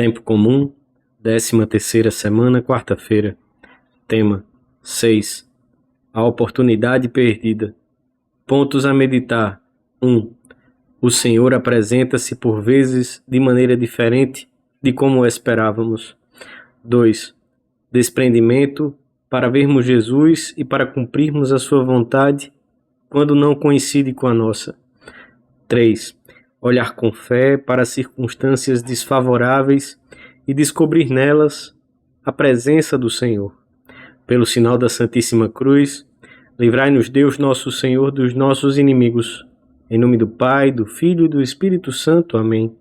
Tempo comum, 13ª semana, quarta-feira. Tema 6. A oportunidade perdida. Pontos a meditar. 1. O Senhor apresenta-se por vezes de maneira diferente de como esperávamos. 2. Desprendimento para vermos Jesus e para cumprirmos a sua vontade quando não coincide com a nossa. 3. Olhar com fé para circunstâncias desfavoráveis e descobrir nelas a presença do Senhor. Pelo sinal da Santíssima Cruz, livrai-nos Deus nosso Senhor dos nossos inimigos. Em nome do Pai, do Filho e do Espírito Santo. Amém.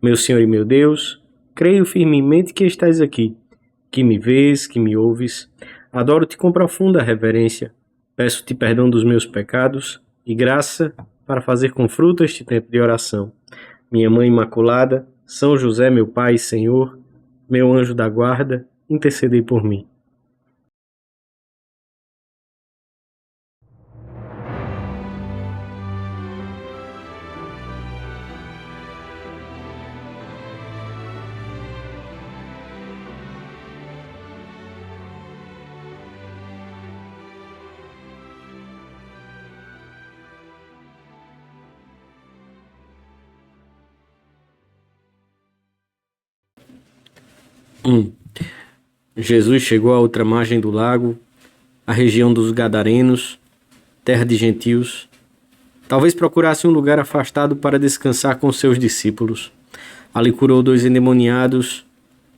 Meu Senhor e meu Deus, creio firmemente que estás aqui, que me vês, que me ouves. Adoro-te com profunda reverência. Peço-te perdão dos meus pecados e graça para fazer com fruto este tempo de oração. Minha Mãe Imaculada, São José, meu Pai e Senhor, meu anjo da guarda, intercedei por mim. Jesus chegou à outra margem do lago, a região dos Gadarenos, terra de gentios. Talvez procurasse um lugar afastado para descansar com seus discípulos. Ali curou 2 endemoniados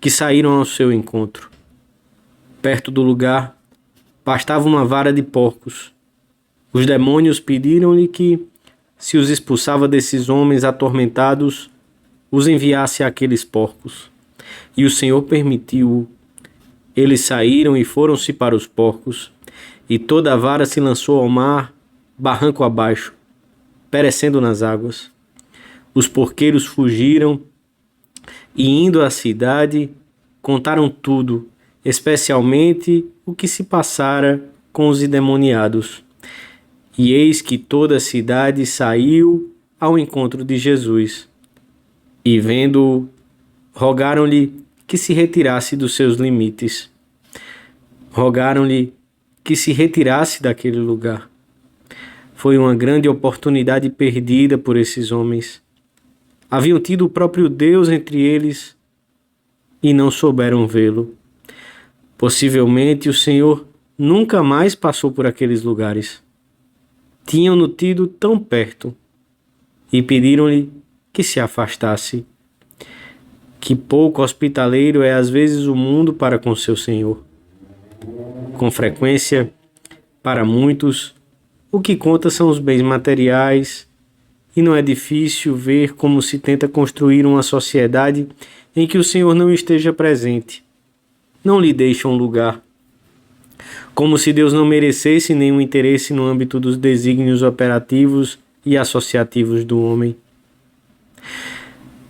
que saíram ao seu encontro. Perto do lugar pastava uma vara de porcos. Os demônios pediram-lhe que, se os expulsava desses homens atormentados, os enviasse àqueles porcos. E o Senhor permitiu-o. Eles saíram e foram-se para os porcos, e toda a vara se lançou ao mar, barranco abaixo, perecendo nas águas. Os porqueiros fugiram e, indo à cidade, contaram tudo, especialmente o que se passara com os endemoniados. E eis que toda a cidade saiu ao encontro de Jesus, e vendo-o, rogaram-lhe que se retirasse dos seus limites. Rogaram-lhe que se retirasse daquele lugar. Foi uma grande oportunidade perdida por esses homens. Haviam tido o próprio Deus entre eles e não souberam vê-lo. Possivelmente o Senhor nunca mais passou por aqueles lugares. Tinham-no tido tão perto e pediram-lhe que se afastasse. Que pouco hospitaleiro é às vezes o mundo para com seu Senhor. Com frequência, para muitos, o que conta são os bens materiais, e não é difícil ver como se tenta construir uma sociedade em que o Senhor não esteja presente. Não lhe deixam lugar. Como se Deus não merecesse nenhum interesse no âmbito dos desígnios operativos e associativos do homem.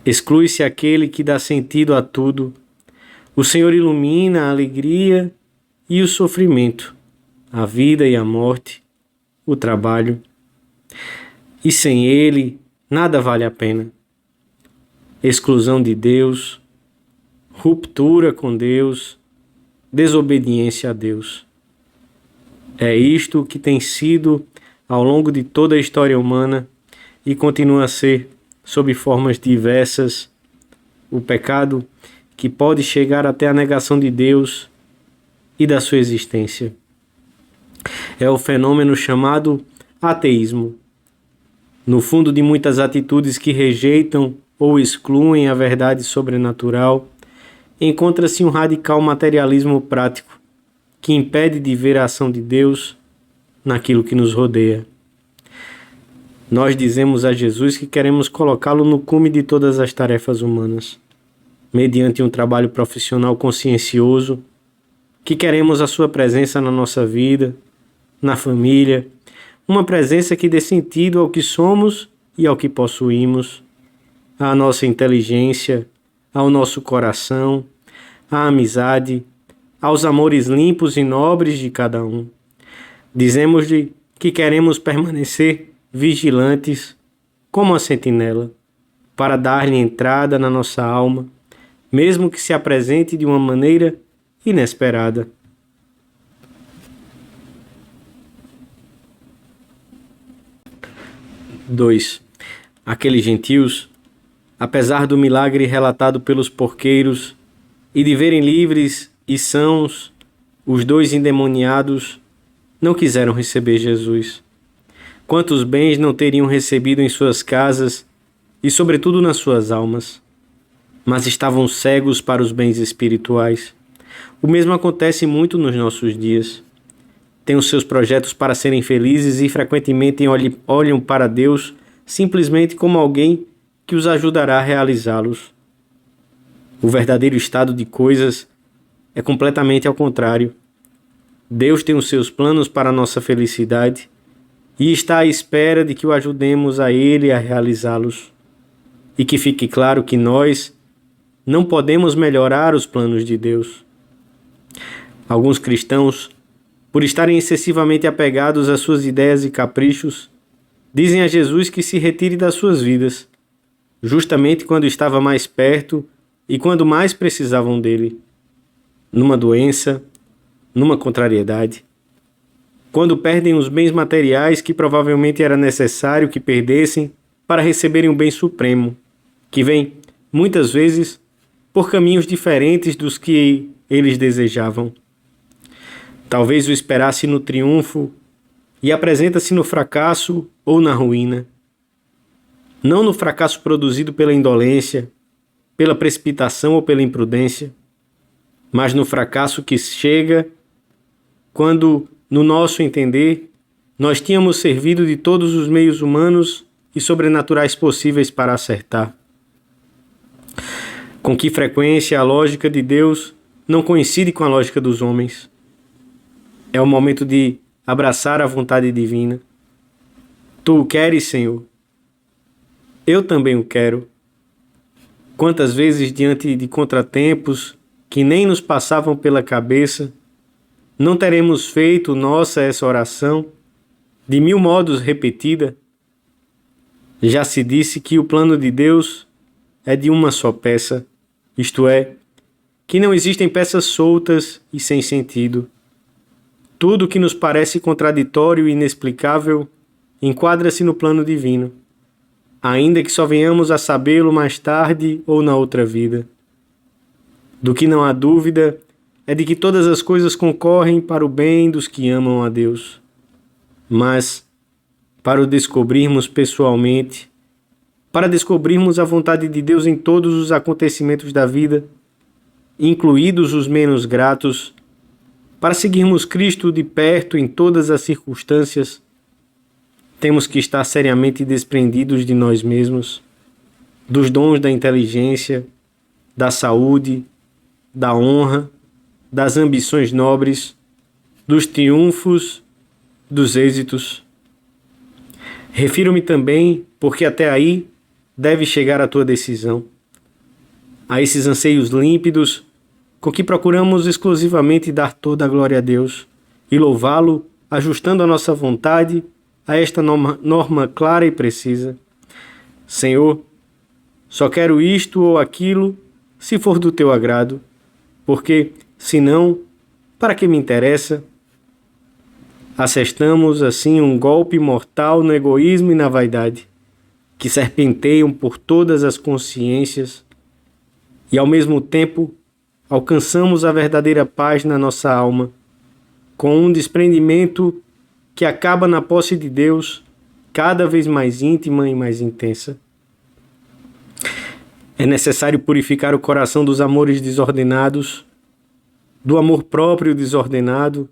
Exclui-se aquele que dá sentido a tudo. O Senhor ilumina a alegria e o sofrimento, a vida e a morte, o trabalho. E sem Ele, nada vale a pena. Exclusão de Deus, ruptura com Deus, desobediência a Deus. É isto que tem sido, ao longo de toda a história humana, e continua a ser, sob formas diversas, o pecado que pode chegar até a negação de Deus e da sua existência. É o fenômeno chamado ateísmo. No fundo de muitas atitudes que rejeitam ou excluem a verdade sobrenatural, encontra-se um radical materialismo prático que impede de ver a ação de Deus naquilo que nos rodeia. Nós dizemos a Jesus que queremos colocá-lo no cume de todas as tarefas humanas, mediante um trabalho profissional consciencioso, que queremos a sua presença na nossa vida, na família, uma presença que dê sentido ao que somos e ao que possuímos, à nossa inteligência, ao nosso coração, à amizade, aos amores limpos e nobres de cada um. Dizemos-lhe que queremos permanecer vigilantes como a sentinela, para dar-lhe entrada na nossa alma mesmo que se apresente de uma maneira inesperada. Dois. Aqueles gentios, apesar do milagre relatado pelos porqueiros e de verem livres e sãos os dois endemoniados, não quiseram receber Jesus. Quantos bens não teriam recebido em suas casas e, sobretudo, nas suas almas? Mas estavam cegos para os bens espirituais. O mesmo acontece muito nos nossos dias. Têm os seus projetos para serem felizes e frequentemente olham para Deus simplesmente como alguém que os ajudará a realizá-los. O verdadeiro estado de coisas é completamente ao contrário. Deus tem os seus planos para a nossa felicidade e está à espera de que o ajudemos a Ele a realizá-los. E que fique claro que nós não podemos melhorar os planos de Deus. Alguns cristãos, por estarem excessivamente apegados às suas ideias e caprichos, dizem a Jesus que se retire das suas vidas, justamente quando estava mais perto e quando mais precisavam dele, numa doença, numa contrariedade. Quando perdem os bens materiais que provavelmente era necessário que perdessem para receberem um bem supremo, que vem, muitas vezes, por caminhos diferentes dos que eles desejavam. Talvez o esperasse no triunfo e apresenta-se no fracasso ou na ruína. Não no fracasso produzido pela indolência, pela precipitação ou pela imprudência, mas no fracasso que chega quando, no nosso entender, nós tínhamos servido de todos os meios humanos e sobrenaturais possíveis para acertar. Com que frequência a lógica de Deus não coincide com a lógica dos homens? É o momento de abraçar a vontade divina. Tu o queres, Senhor? Eu também o quero. Quantas vezes, diante de contratempos que nem nos passavam pela cabeça, não teremos feito nossa essa oração, de 1000 modos repetida? Já se disse que o plano de Deus é de uma só peça, isto é, que não existem peças soltas e sem sentido. Tudo que nos parece contraditório e inexplicável enquadra-se no plano divino, ainda que só venhamos a sabê-lo mais tarde ou na outra vida. Do que não há dúvida é de que todas as coisas concorrem para o bem dos que amam a Deus. Mas, para o descobrirmos pessoalmente, para descobrirmos a vontade de Deus em todos os acontecimentos da vida, incluídos os menos gratos, para seguirmos Cristo de perto em todas as circunstâncias, temos que estar seriamente desprendidos de nós mesmos, dos dons da inteligência, da saúde, da honra, das ambições nobres, dos triunfos, dos êxitos. Refiro-me também, porque até aí deve chegar a tua decisão, a esses anseios límpidos com que procuramos exclusivamente dar toda a glória a Deus e louvá-lo, ajustando a nossa vontade a esta norma clara e precisa. Senhor, só quero isto ou aquilo, se for do teu agrado, porque, se não, para que me interessa? Assestamos, assim, um golpe mortal no egoísmo e na vaidade, que serpenteiam por todas as consciências e, ao mesmo tempo, alcançamos a verdadeira paz na nossa alma, com um desprendimento que acaba na posse de Deus, cada vez mais íntima e mais intensa. É necessário purificar o coração dos amores desordenados, do amor próprio desordenado,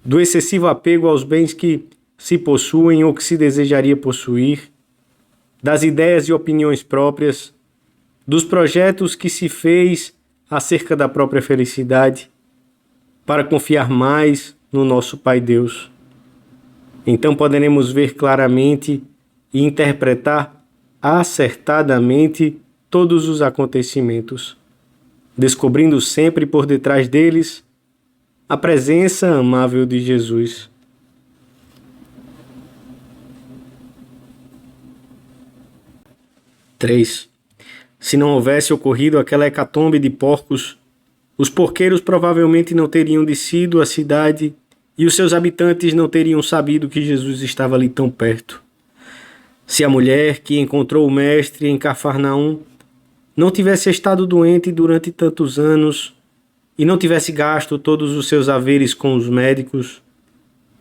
do excessivo apego aos bens que se possuem ou que se desejaria possuir, das ideias e opiniões próprias, dos projetos que se fez acerca da própria felicidade, para confiar mais no nosso Pai Deus. Então poderemos ver claramente e interpretar acertadamente todos os acontecimentos, descobrindo sempre por detrás deles a presença amável de Jesus. Três. Se não houvesse ocorrido aquela hecatombe de porcos, os porqueiros provavelmente não teriam descido à cidade e os seus habitantes não teriam sabido que Jesus estava ali tão perto. Se a mulher que encontrou o Mestre em Cafarnaum não tivesse estado doente durante tantos anos e não tivesse gasto todos os seus haveres com os médicos,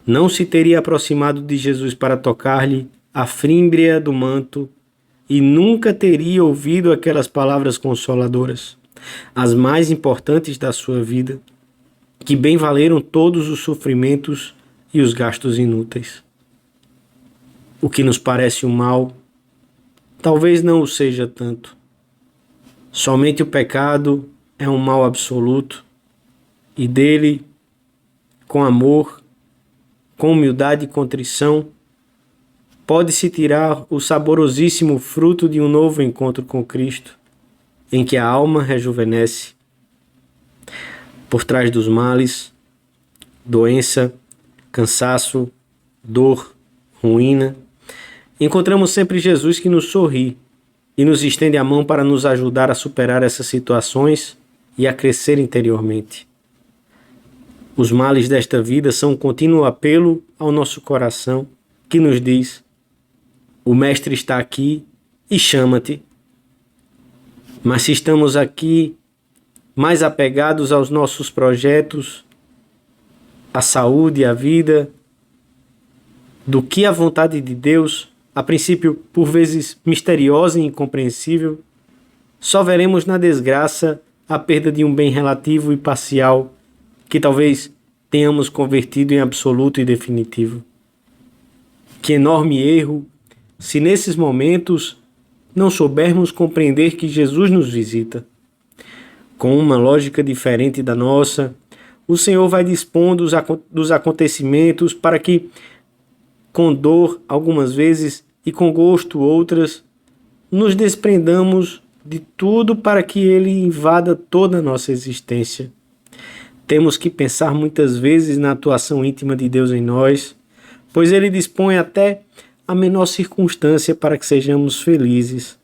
não se teria aproximado de Jesus para tocar-lhe a fímbria do manto e nunca teria ouvido aquelas palavras consoladoras, as mais importantes da sua vida, que bem valeram todos os sofrimentos e os gastos inúteis. O que nos parece um mal, talvez não o seja tanto. Somente o pecado é um mal absoluto e dele, com amor, com humildade e contrição, pode-se tirar o saborosíssimo fruto de um novo encontro com Cristo, em que a alma rejuvenesce. Por trás dos males, doença, cansaço, dor, ruína, encontramos sempre Jesus que nos sorri e nos estende a mão para nos ajudar a superar essas situações e a crescer interiormente. Os males desta vida são um contínuo apelo ao nosso coração que nos diz: o Mestre está aqui e chama-te. Mas se estamos aqui mais apegados aos nossos projetos, à saúde, à vida, do que à vontade de Deus, a princípio por vezes misteriosa e incompreensível, só veremos na desgraça a perda de um bem relativo e parcial que talvez tenhamos convertido em absoluto e definitivo. Que enorme erro se nesses momentos não soubermos compreender que Jesus nos visita. Com uma lógica diferente da nossa, o Senhor vai dispondo dos acontecimentos para que, com dor algumas vezes e com gosto outras, nos desprendamos de tudo para que Ele invada toda a nossa existência. Temos que pensar muitas vezes na atuação íntima de Deus em nós, pois Ele dispõe até a menor circunstância para que sejamos felizes,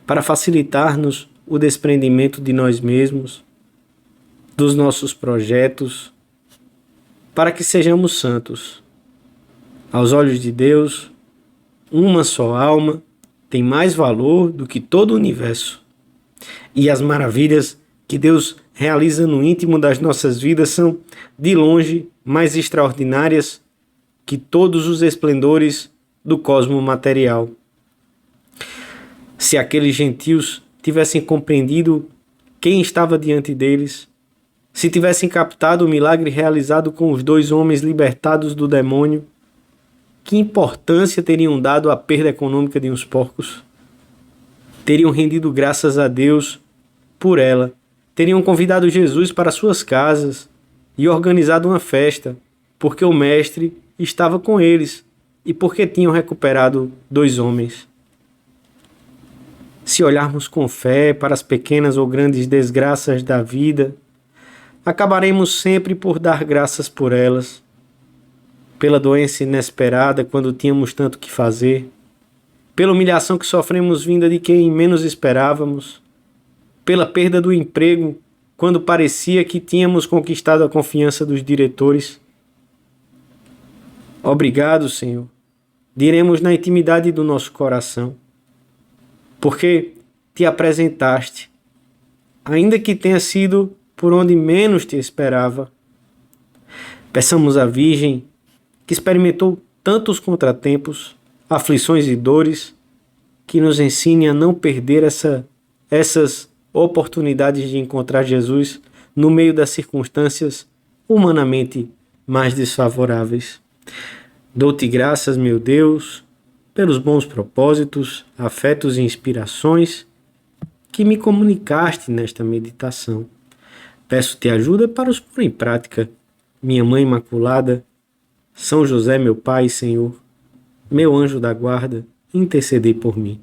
para facilitar-nos o desprendimento de nós mesmos, dos nossos projetos, para que sejamos santos. Aos olhos de Deus, uma só alma tem mais valor do que todo o universo. E as maravilhas que Deus realiza no íntimo das nossas vidas são, de longe, mais extraordinárias que todos os esplendores do cosmo material. Se aqueles gentios tivessem compreendido quem estava diante deles, se tivessem captado o milagre realizado com os 2 homens libertados do demônio, que importância teriam dado à perda econômica de uns porcos? Teriam rendido graças a Deus por ela, teriam convidado Jesus para suas casas e organizado uma festa, porque o Mestre estava com eles e porque tinham recuperado 2 homens. Se olharmos com fé para as pequenas ou grandes desgraças da vida, acabaremos sempre por dar graças por elas, pela doença inesperada quando tínhamos tanto que fazer, pela humilhação que sofremos vinda de quem menos esperávamos, pela perda do emprego quando parecia que tínhamos conquistado a confiança dos diretores. Obrigado, Senhor, diremos na intimidade do nosso coração, porque te apresentaste, ainda que tenha sido por onde menos te esperava. Peçamos à Virgem, que experimentou tantos contratempos, aflições e dores, que nos ensine a não perder essas oportunidades de encontrar Jesus no meio das circunstâncias humanamente mais desfavoráveis. Dou-te graças, meu Deus, pelos bons propósitos, afetos e inspirações que me comunicaste nesta meditação. Peço-te ajuda para os pôr em prática. Minha Mãe Imaculada, São José, meu Pai e Senhor, meu anjo da guarda, intercedei por mim.